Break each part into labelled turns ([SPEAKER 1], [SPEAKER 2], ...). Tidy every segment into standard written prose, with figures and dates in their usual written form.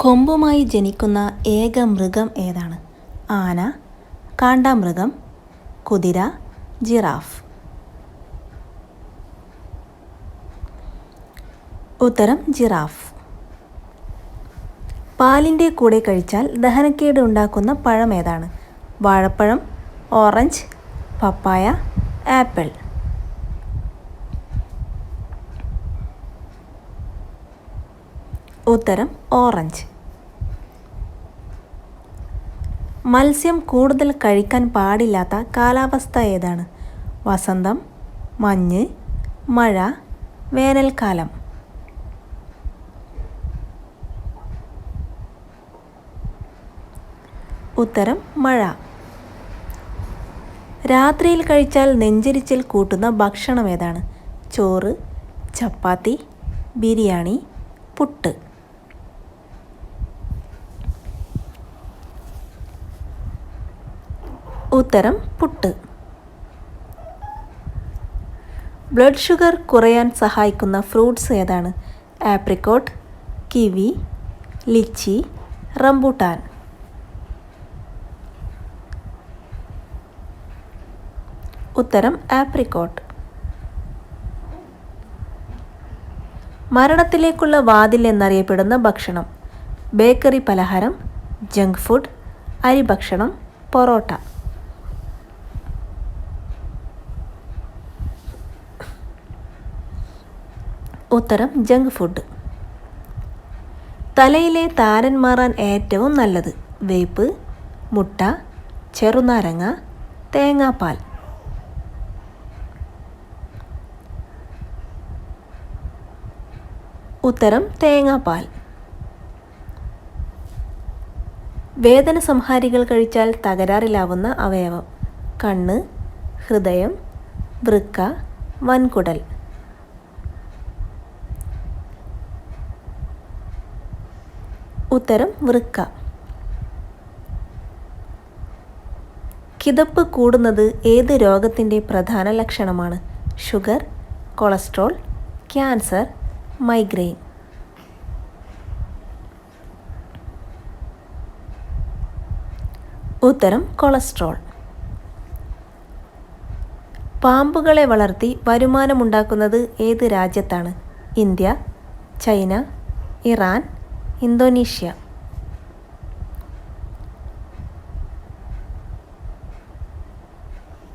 [SPEAKER 1] കൊമ്പുമായി ജനിക്കുന്ന ഏക മൃഗം ഏതാണ്? ആന, കാണ്ടാമൃഗം, കുതിര, ജിറാഫ്. ഉത്തരം ജിറാഫ്. പാലിൻ്റെ കൂടെ കഴിച്ചാൽ ദഹനക്കേട് ഉണ്ടാക്കുന്ന പഴം ഏതാണ്? വാഴപ്പഴം, ഓറഞ്ച്, പപ്പായ, ആപ്പിൾ. ഉത്തരം ഓറഞ്ച്. മത്സ്യം കൂടുതൽ കഴിക്കാൻ പാടില്ലാത്ത കാലാവസ്ഥ ഏതാണ്? വസന്തം, മഞ്ഞ്, മഴ, വേനൽക്കാലം. ഉത്തരം മഴ. രാത്രിയിൽ കഴിച്ചാൽ നെഞ്ചരിച്ചിൽ കൂട്ടുന്ന ഭക്ഷണം ഏതാണ്? ചോറ്, ചപ്പാത്തി, ബിരിയാണി, പുട്ട്. ഉത്തരം പുട്ട്. ബ്ലഡ് ഷുഗർ കുറയാൻ സഹായിക്കുന്ന ഫ്രൂട്ട്സ് ഏതാണ്? Apricot, kiwi, litchi, rambutan. ഉത്തരം ആപ്രിക്കോട്ട്. മരണത്തിലേക്കുള്ള വാതിൽ എന്നറിയപ്പെടുന്ന ഭക്ഷണം? ബേക്കറി പലഹാരം, ജങ്ക് ഫുഡ്, അരിഭക്ഷണം, പൊറോട്ട. ഉത്തരം ജങ്ക് ഫുഡ്. തലയിലെ താരൻ മാറാൻ ഏറ്റവും നല്ലത്? വേപ്പ്, മുട്ട, ചെറുനാരങ്ങ, തേങ്ങാപ്പാൽ. ഉത്തരം തേങ്ങാപ്പാൽ. വേദന സംഹാരികൾ കഴിച്ചാൽ തകരാറിലാവുന്ന അവയവം? കണ്ണ്, ഹൃദയം, വൃക്ക, വൻകുടൽ. ഉത്തരം വൃക്ക. കിതപ്പ് കൂടുന്നത് ഏത് രോഗത്തിൻ്റെ പ്രധാന ലക്ഷണമാണ്? Sugar, cholesterol, cancer, migraine. ഉത്തരം കൊളസ്ട്രോൾ. പാമ്പുകളെ വളർത്തി വരുമാനമുണ്ടാക്കുന്നത് ഏത് രാജ്യത്താണ്? India, China, Iran, Indonesia.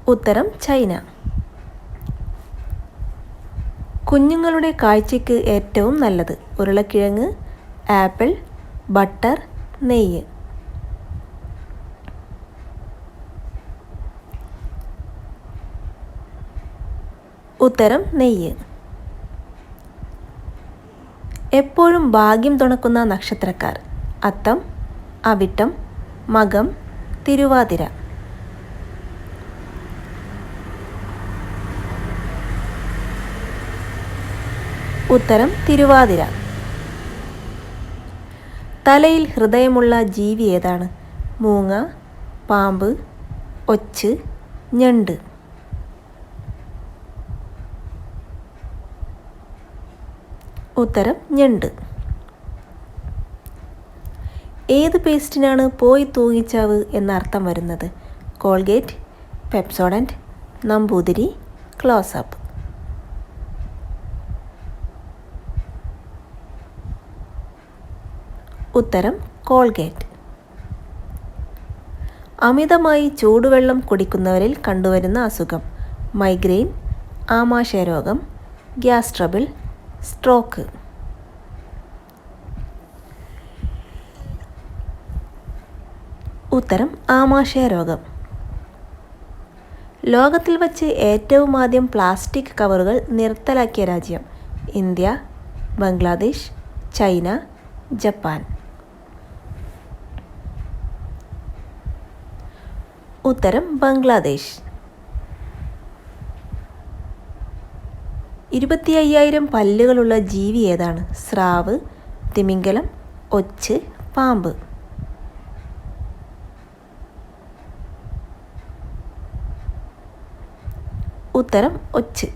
[SPEAKER 1] ഉത്തരം ചൈന. കുഞ്ഞുങ്ങളുടെ കാഴ്ചയ്ക്ക് ഏറ്റവും നല്ലത്? ഉരുളക്കിഴങ്ങ്, ആപ്പിൾ, ബട്ടർ, നെയ്യ്. ഉത്തരം നെയ്യ്. എപ്പോഴും ഭാഗ്യം തുണക്കുന്ന നക്ഷത്രക്കാർ? അത്തം, അവിട്ടം, മകം, തിരുവാതിര. ഉത്തരം തിരുവാതിര. തലയിൽ ഹൃദയമുള്ള ജീവി ഏതാണ്? മൂങ്ങ, പാമ്പ്, ഒച്ച്, ഞണ്ട്. ഉത്തരം ഞണ്ട്. ഏത് പേസ്റ്റിനാണ് പോയി തൂങ്ങിച്ചാവ് എന്നർത്ഥം വരുന്നത്? Colgate, Pepsodent, Namboothiri, Closeup. ഉത്തരം കോൾഗേറ്റ്. അമിതമായി ചൂടുവെള്ളം കുടിക്കുന്നവരിൽ കണ്ടുവരുന്ന അസുഖം? മൈഗ്രെയിൻ, ആമാശയരോഗം, ഗ്യാസ് ട്രബിൾ, സ്ട്രോക്ക്. ഉത്തരം ആമാശയരോഗം. ലോകത്തിൽ വച്ച് ഏറ്റവും ആദ്യം പ്ലാസ്റ്റിക് കവറുകൾ നിർത്തലാക്കിയ രാജ്യം? India, Bangladesh, China, Japan. ഉത്തരം ബംഗ്ലാദേശ്. 25,000 പല്ലുകളുള്ള ജീവി ഏതാണ്? സ്രാവ്, തിമിംഗലം, ഒച്ച്, പാമ്പ്. ഉത്തരം ഒച്ച്.